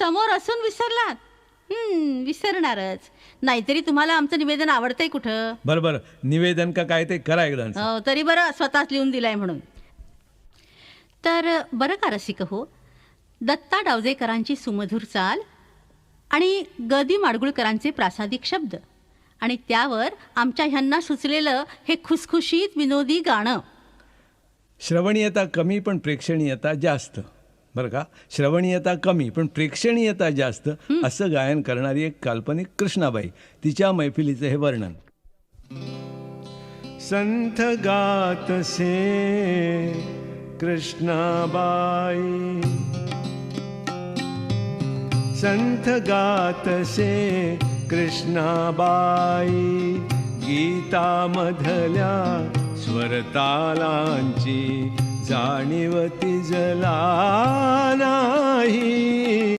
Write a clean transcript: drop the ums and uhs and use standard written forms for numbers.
समोर असून विसरलात? विसरणारच. नाहीतरी तुम्हाला आमचं निवेदन आवडतंय कुठं? बरं बरं, निवेदन का काय ते करा एकदा. हो, तरी बरं स्वतःच लिहून दिलाय म्हणून. तर बरं का रसिक हो, दत्ता डावजेकरांची सुमधुर चाल आणि गदी माडगुळकरांचे प्रासादिक शब्द आणि त्यावर आमच्या ह्यांना सुचलेलं हे खुसखुशीत विनोदी गाणं. श्रवणीयता कमी पण प्रेक्षणीयता जास्त. बरं का, श्रवणीयता कमी पण प्रेक्षणीयता जास्त असं गायन करणारी एक काल्पनिक कृष्णाबाई, तिच्या मैफिलीचं हे वर्णन. संथ गातसे कृष्णाबाई, संथ गातसे कृष्णाबाई, गीतामधल्या स्वरतालांची जाणीव तिजला नाही.